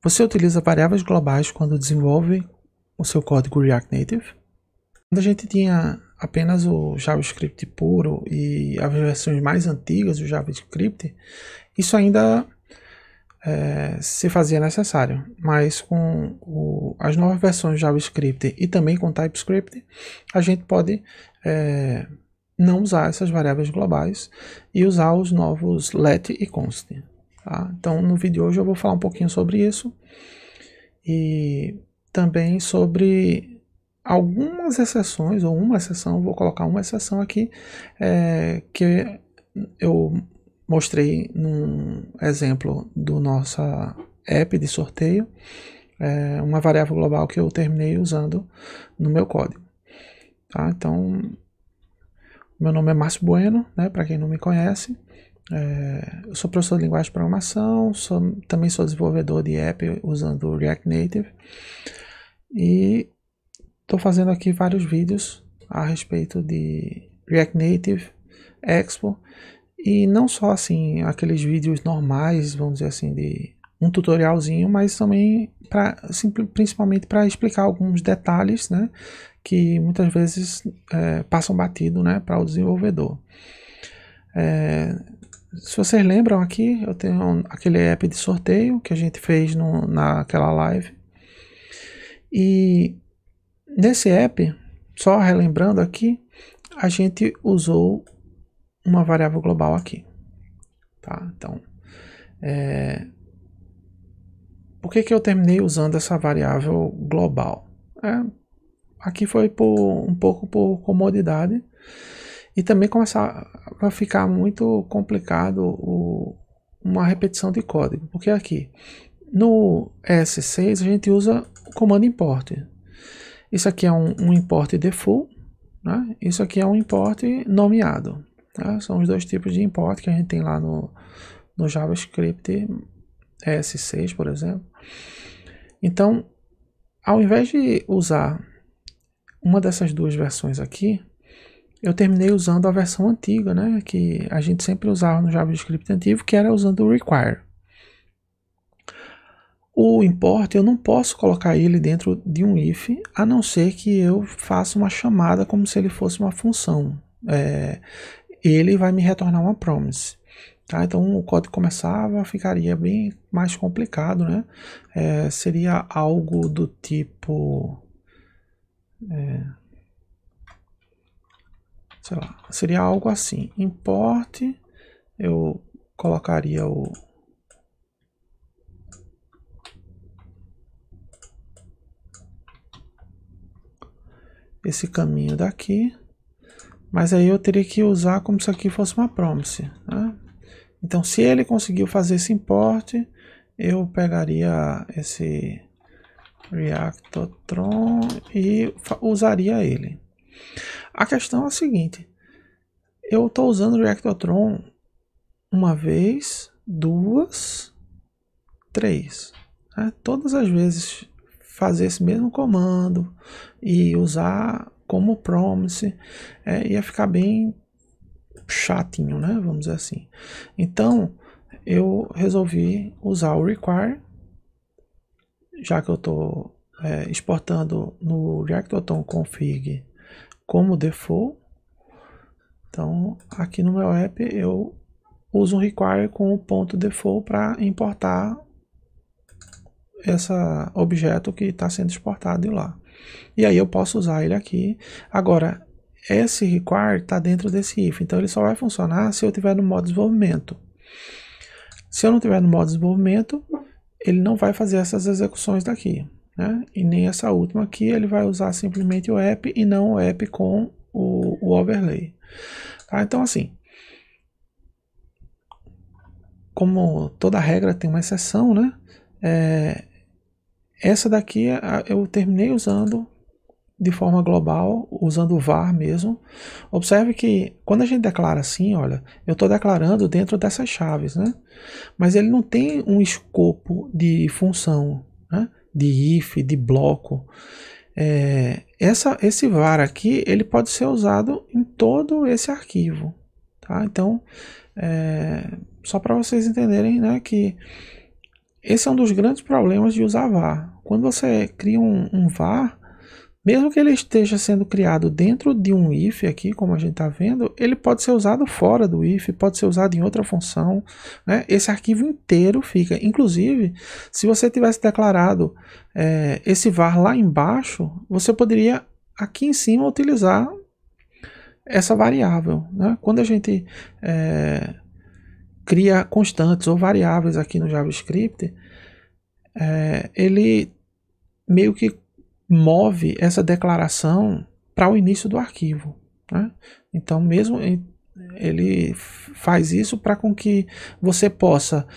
Você utiliza variáveis globais quando desenvolve o seu código React Native. Quando a gente tinha apenas o JavaScript puro e as versões mais antigas do JavaScript, isso ainda se fazia necessário, mas com as novas versões de JavaScript e também com TypeScript, a gente pode não usar essas variáveis globais e usar os novos let e const. Tá? Então no vídeo de hoje eu vou falar um pouquinho sobre isso e também sobre algumas exceções, ou uma exceção, vou colocar uma exceção aqui, que eu mostrei num exemplo do nosso app de sorteio, uma variável global que eu terminei usando no meu código. Tá? Então, meu nome é Márcio Bueno, né, para quem não me conhece. Eu sou professor de linguagem de programação, também sou desenvolvedor de app usando o React Native. E estou fazendo aqui vários vídeos a respeito de React Native, Expo, e não só assim aqueles vídeos normais, vamos dizer assim, de um tutorialzinho, mas também principalmente para explicar alguns detalhes, né, que muitas vezes passam batido, né, para o desenvolvedor. Se vocês lembram aqui, eu tenho aquele app de sorteio que a gente fez naquela live. E nesse app, só relembrando aqui, a gente usou uma variável global aqui. Tá? Então, por que eu terminei usando essa variável global? Aqui foi um pouco por comodidade e também começar a ficar muito complicado uma repetição de código, porque aqui no ES6 a gente usa o comando import. Isso aqui é um import default, né? Isso aqui é um import nomeado. Tá? São os dois tipos de import que a gente tem lá no JavaScript ES6, por exemplo. Então, ao invés de usar uma dessas duas versões aqui, eu terminei usando a versão antiga, né, que a gente sempre usava no JavaScript antigo, que era usando o require. O import eu não posso colocar ele dentro de um if, a não ser que eu faça uma chamada como se ele fosse uma função. Ele vai me retornar uma promise. Tá? Então o código começava, ficaria bem mais complicado, né? Seria algo do tipo... sei lá, seria algo assim, import, eu colocaria esse caminho daqui, mas aí eu teria que usar como se aqui fosse uma promise, né? Então se ele conseguiu fazer esse import, eu pegaria esse Reactotron e usaria ele. A questão é a seguinte, eu estou usando o Reactotron uma vez, duas, três. Né? Todas as vezes fazer esse mesmo comando e usar como promise ia ficar bem chatinho, né? Vamos dizer assim. Então eu resolvi usar o require, já que eu estou exportando no Reactotron config como default. Então aqui no meu app eu uso um require com o ponto default para importar esse objeto que está sendo exportado de lá. E aí eu posso usar ele aqui. Agora, esse require está dentro desse if, então ele só vai funcionar se eu estiver no modo desenvolvimento. Se eu não estiver no modo desenvolvimento, ele não vai fazer essas execuções daqui, né? E nem essa última aqui, ele vai usar simplesmente o app e não o app com o overlay. Tá? Então assim, como toda regra tem uma exceção, né? Essa daqui eu terminei usando de forma global, usando o var mesmo. Observe que quando a gente declara assim, olha, eu estou declarando dentro dessas chaves, né? Mas ele não tem um escopo de função, né? De if, de bloco. Esse var aqui, ele pode ser usado em todo esse arquivo. Tá? Então, só para vocês entenderem, né, que esse é um dos grandes problemas de usar var. Quando você cria um var, mesmo que ele esteja sendo criado dentro de um if aqui, como a gente está vendo, ele pode ser usado fora do if, pode ser usado em outra função, né? Esse arquivo inteiro fica. Inclusive, se você tivesse declarado esse var lá embaixo, você poderia aqui em cima utilizar essa variável, né? Quando a gente cria constantes ou variáveis aqui no JavaScript, ele meio que move essa declaração para o início do arquivo, né? Então, mesmo ele faz isso para com que você possa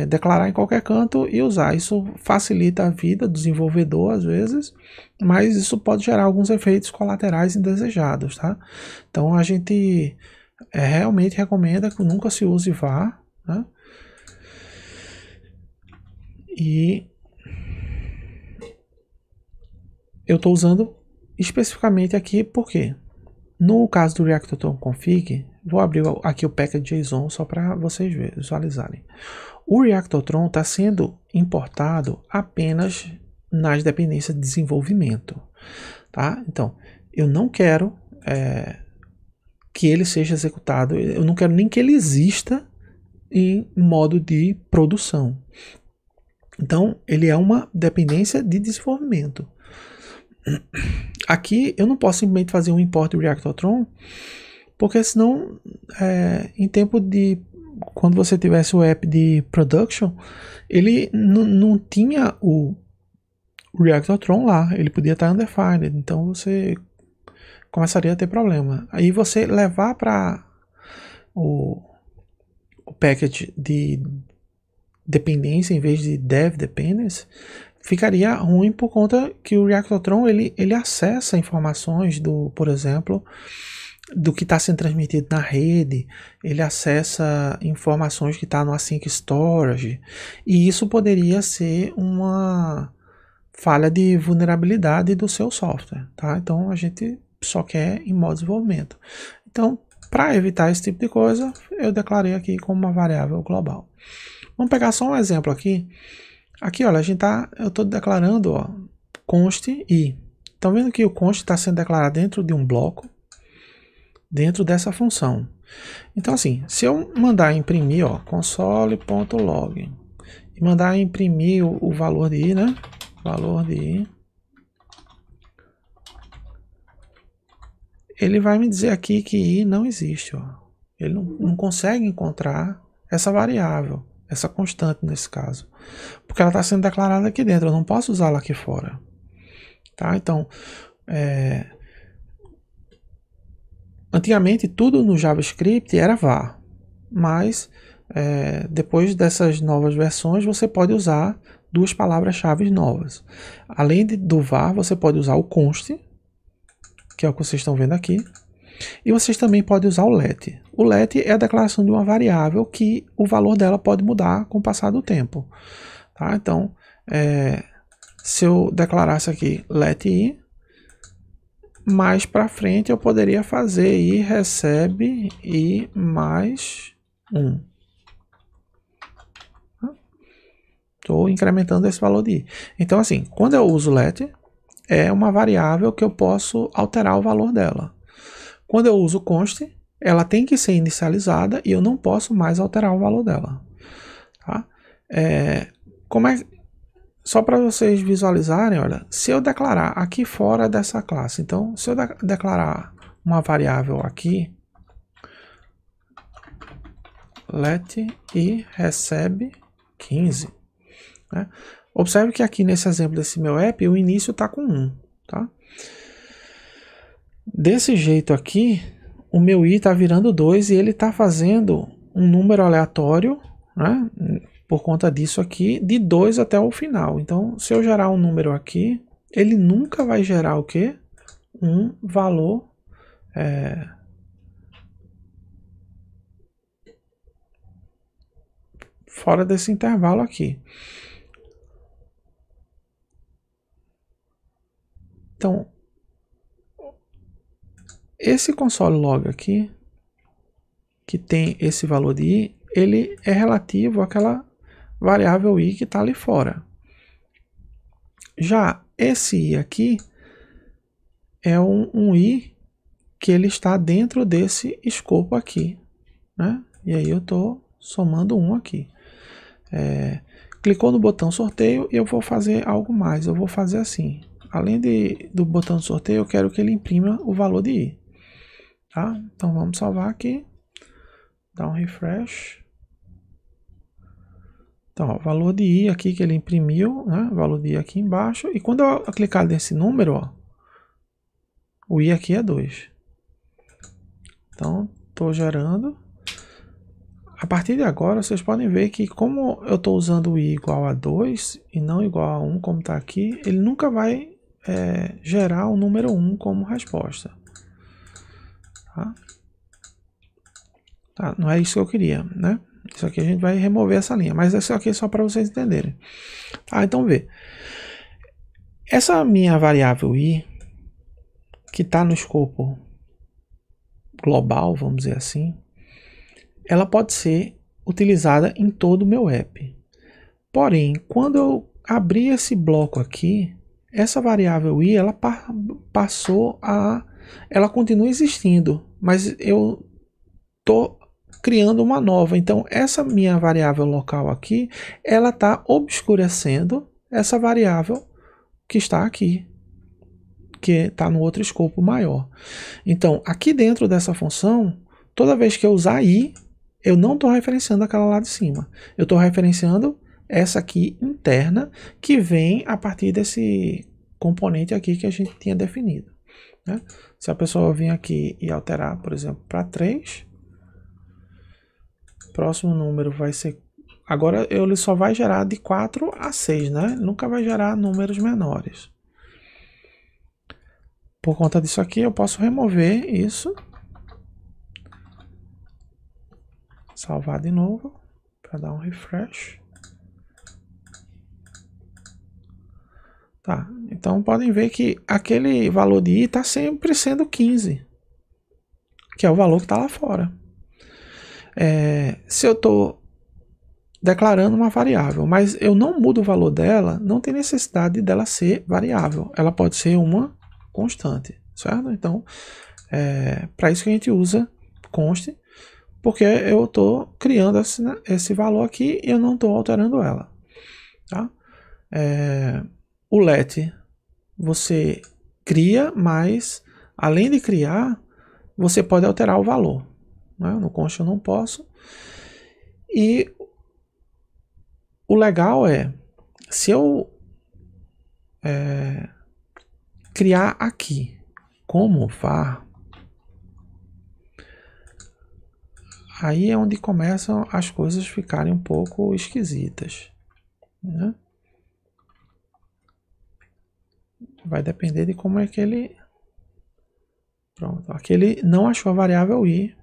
declarar em qualquer canto e usar. Isso facilita a vida do desenvolvedor às vezes, mas isso pode gerar alguns efeitos colaterais indesejados, tá? Então a gente realmente recomenda que nunca se use var, né? E eu estou usando especificamente aqui porque no caso do React.tron config, vou abrir aqui o package.json só para vocês visualizarem. O React.tron está sendo importado apenas nas dependências de desenvolvimento, tá? Então, eu não quero que ele seja executado, eu não quero nem que ele exista em modo de produção. Então, ele é uma dependência de desenvolvimento. Aqui eu não posso simplesmente fazer um import do React.tron, porque senão em tempo de quando você tivesse o app de production, ele não tinha o React.tron lá, ele podia estar undefined, então você começaria a ter problema. Aí você levar para o package de dependência em vez de dev dependence, ficaria ruim por conta que o React.tron ele acessa informações do, por exemplo, do que está sendo transmitido na rede, ele acessa informações que está no async storage, e isso poderia ser uma falha de vulnerabilidade do seu software, tá? Então a gente só quer em modo de desenvolvimento. Então, para evitar esse tipo de coisa, eu declarei aqui como uma variável global. Vamos pegar só um exemplo aqui. Aqui, olha, eu estou declarando, ó, const i. Estão vendo que o const está sendo declarado dentro de um bloco, dentro dessa função. Então, assim, se eu mandar imprimir, ó, console.log e mandar imprimir o valor de i, né? Valor de i. Ele vai me dizer aqui que i não existe, ó. Ele não consegue encontrar essa variável, essa constante nesse caso, porque ela está sendo declarada aqui dentro, eu não posso usá-la aqui fora, tá? Então, antigamente tudo no JavaScript era var, mas depois dessas novas versões você pode usar duas palavras-chave novas. Além do var, você pode usar o const, que é o que vocês estão vendo aqui, e vocês também podem usar o let. O let é a declaração de uma variável que o valor dela pode mudar com o passar do tempo. Tá? Então, se eu declarasse aqui let i, mais para frente eu poderia fazer i recebe i mais 1. Estou incrementando esse valor de i. Então, assim, quando eu uso let, é uma variável que eu posso alterar o valor dela. Quando eu uso const, ela tem que ser inicializada e eu não posso mais alterar o valor dela. Tá? Só para vocês visualizarem, olha, se eu declarar aqui fora dessa classe, então se eu declarar uma variável aqui, let i recebe 15. Né? Observe que aqui nesse exemplo desse meu app, o início está com 1. Tá? Desse jeito aqui, o meu i está virando 2 e ele está fazendo um número aleatório, né, por conta disso aqui, de 2 até o final. Então, se eu gerar um número aqui, ele nunca vai gerar o quê? Um valor fora desse intervalo aqui. Então, esse console log aqui, que tem esse valor de i, ele é relativo àquela variável i que está ali fora. Já esse i aqui é um i que ele está dentro desse escopo aqui, né? E aí eu estou somando um aqui. Clicou no botão sorteio e eu vou fazer algo mais. Eu vou fazer assim. Além do botão sorteio, eu quero que ele imprima o valor de i. Tá? Então vamos salvar aqui. Dar um refresh. Então, ó, valor de i aqui que ele imprimiu, né? Valor de i aqui embaixo. E quando eu clicar nesse número, ó, o i aqui é 2. Então, estou gerando. A partir de agora, vocês podem ver que como eu estou usando o i igual a 2 e não igual a 1, como está aqui, ele nunca vai gerar o número 1 como resposta. Tá? Não é isso que eu queria, né? Isso aqui a gente vai remover essa linha, mas isso aqui é só para vocês entenderem. Tá, então vê. Essa minha variável i, que está no escopo global, vamos dizer assim, ela pode ser utilizada em todo o meu app. Porém, quando eu abrir esse bloco aqui, essa variável i, ela passou a... Ela continua existindo, mas eu estou criando uma nova. Então, essa minha variável local aqui, ela está obscurecendo essa variável que está aqui, que está no outro escopo maior. Então, aqui dentro dessa função, toda vez que eu usar i, eu não estou referenciando aquela lá de cima. Eu estou referenciando essa aqui interna, que vem a partir desse componente aqui que a gente tinha definido, né? Se a pessoa vir aqui e alterar, por exemplo, para 3, próximo número vai ser... Agora ele só vai gerar de 4 a 6, né? Nunca vai gerar números menores. Por conta disso aqui, eu posso remover isso. Salvar de novo, para dar um refresh. Tá, então podem ver que aquele valor de i está sempre sendo 15, que é o valor que está lá fora. Se eu estou declarando uma variável, mas eu não mudo o valor dela, não tem necessidade dela ser variável. Ela pode ser uma constante, certo? Então, para isso que a gente usa const, porque eu estou criando esse valor aqui e eu não estou alterando ela. Tá? O let você cria, mas além de criar, você pode alterar o valor. Né? No const eu não posso. E o legal é, se eu criar aqui como var, aí é onde começam as coisas ficarem um pouco esquisitas, né? Vai depender de como é que ele... Pronto, aqui ele não achou a variável i,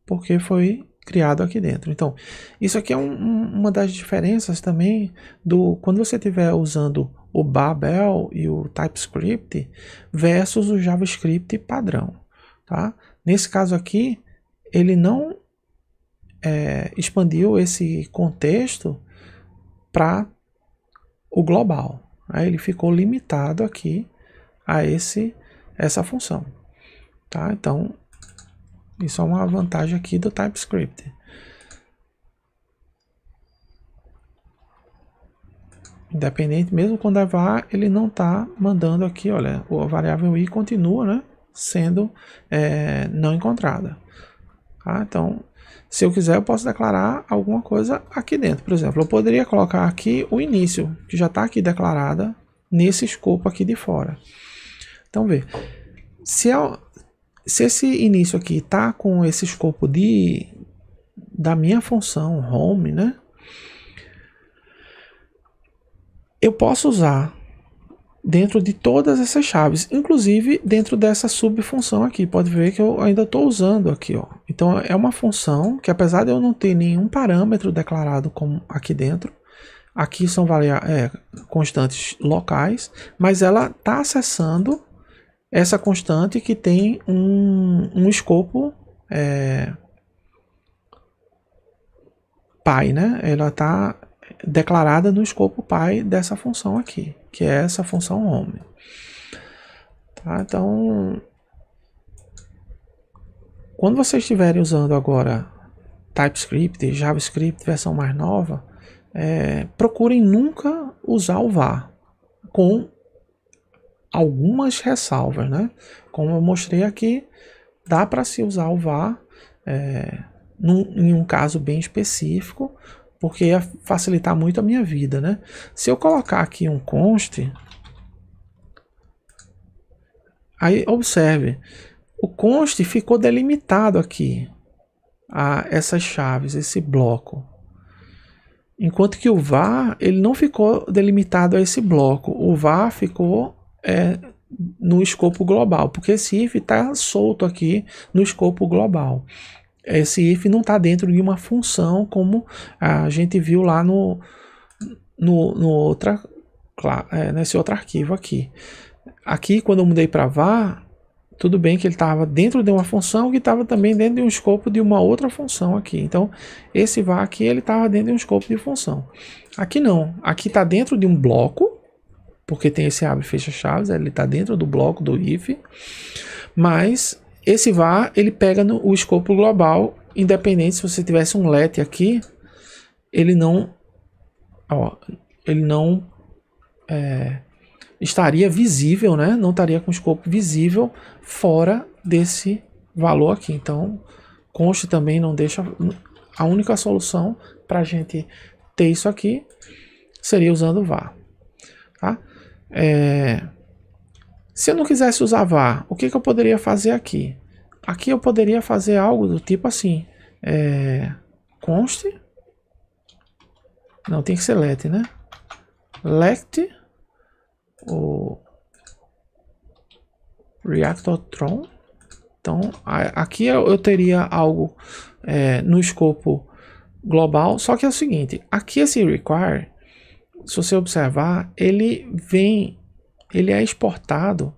porque foi criado aqui dentro. Então, isso aqui é uma das diferenças também do quando você estiver usando o Babel e o TypeScript versus o JavaScript padrão. Tá? Nesse caso aqui, ele não expandiu esse contexto para o global. Aí ele ficou limitado aqui a essa função. Tá? Então, isso é uma vantagem aqui do TypeScript. Independente, mesmo quando é var, ele não está mandando aqui, olha, a variável i continua, né, sendo não encontrada. Tá? Então, se eu quiser, eu posso declarar alguma coisa aqui dentro. Por exemplo, eu poderia colocar aqui o início, que já está aqui declarada nesse escopo aqui de fora. Então, vê, se esse início aqui está com esse escopo da minha função home, né? Eu posso usar dentro de todas essas chaves, inclusive dentro dessa subfunção aqui. Pode ver que eu ainda estou usando aqui, ó. Então é uma função que, apesar de eu não ter nenhum parâmetro declarado como aqui dentro, aqui são constantes locais, mas ela está acessando essa constante que tem um escopo pi, né? Ela está declarada no escopo pai dessa função aqui, que é essa função home. Tá? Então, quando vocês estiverem usando agora TypeScript, JavaScript, versão mais nova, procurem nunca usar o var, com algumas ressalvas, né? Como eu mostrei aqui, dá para se usar o var em um caso bem específico, porque ia facilitar muito a minha vida, né? Se eu colocar aqui um const, aí observe, o const ficou delimitado aqui a essas chaves, esse bloco. Enquanto que o var, ele não ficou delimitado a esse bloco. O var ficou no escopo global, porque esse if está solto aqui no escopo global. Esse if não está dentro de uma função, como a gente viu lá nesse outro arquivo aqui. Aqui, quando eu mudei para var, tudo bem que ele estava dentro de uma função que estava também dentro de um escopo de uma outra função aqui. Então, esse var aqui, ele estava dentro de um escopo de função. Aqui não. Aqui está dentro de um bloco, porque tem esse abre e fecha chaves, ele está dentro do bloco do if, mas esse var, ele pega o escopo global, independente se você tivesse um let aqui, ele não estaria visível, né? Não estaria com o escopo visível fora desse valor aqui. Então, const também não deixa. A única solução para a gente ter isso aqui seria usando o var. Tá? Se eu não quisesse usar var, o que eu poderia fazer aqui? Aqui eu poderia fazer algo do tipo assim: const. Não, tem que ser let, né? Let o Reactotron. Então, aqui eu teria algo no escopo global, só que é o seguinte, aqui esse require, se você observar, ele é exportado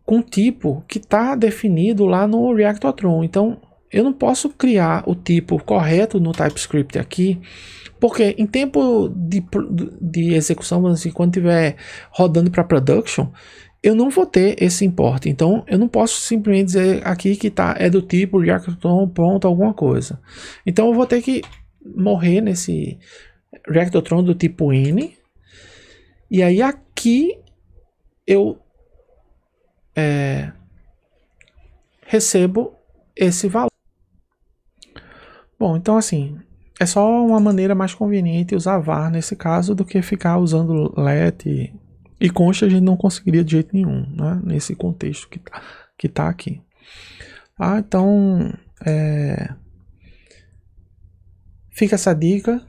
com tipo que está definido lá no Reactotron. Então, eu não posso criar o tipo correto no TypeScript aqui, porque em tempo de execução, assim, quando estiver rodando para production, eu não vou ter esse import. Então, eu não posso simplesmente dizer aqui que é do tipo Reactotron pronto alguma coisa. Então, eu vou ter que morrer nesse Reactotron do tipo N. E aí, aqui, eu recebo esse valor. Bom, então assim, é só uma maneira mais conveniente usar var nesse caso do que ficar usando let e const a gente não conseguiria de jeito nenhum, né? Nesse contexto que tá aqui. Então, fica essa dica,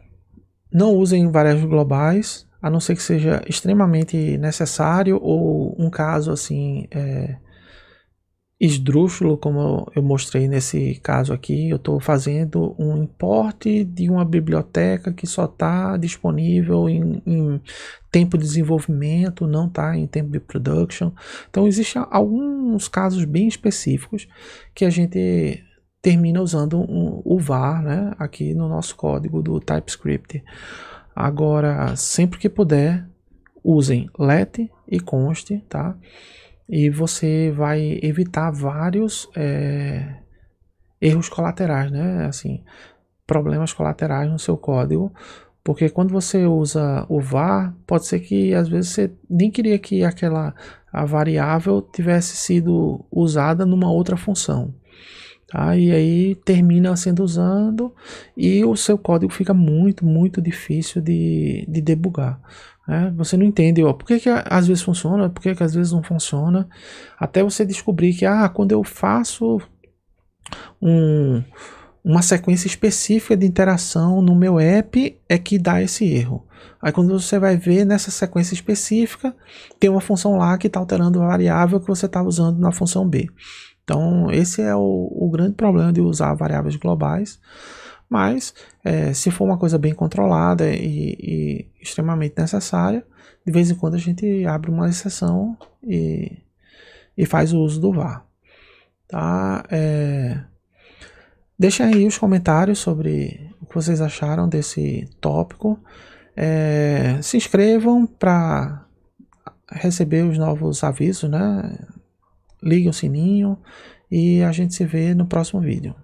não usem variáveis globais, a não ser que seja extremamente necessário ou um caso assim esdrúxulo, como eu mostrei nesse caso aqui. Eu estou fazendo um import de uma biblioteca que só está disponível em tempo de desenvolvimento, não está em tempo de production. Então existem alguns casos bem específicos que a gente termina usando o var, né, aqui no nosso código do TypeScript. Agora, sempre que puder, usem let e const, tá? E você vai evitar vários erros colaterais, né? Assim, problemas colaterais no seu código, porque quando você usa o var, pode ser que às vezes você nem queria que a variável tivesse sido usada numa outra função. Tá? E aí termina sendo usando e o seu código fica muito, muito difícil de debugar. Você não entende por que às vezes funciona, por que às vezes não funciona, até você descobrir que quando eu faço uma sequência específica de interação no meu app é que dá esse erro. Aí quando você vai ver nessa sequência específica, tem uma função lá que está alterando a variável que você está usando na função B. Então esse é o grande problema de usar variáveis globais. Mas se for uma coisa bem controlada e extremamente necessária, de vez em quando a gente abre uma exceção e faz o uso do var. Tá? Deixem aí os comentários sobre o que vocês acharam desse tópico. Se inscrevam para receber os novos avisos, né? Liguem o sininho e a gente se vê no próximo vídeo.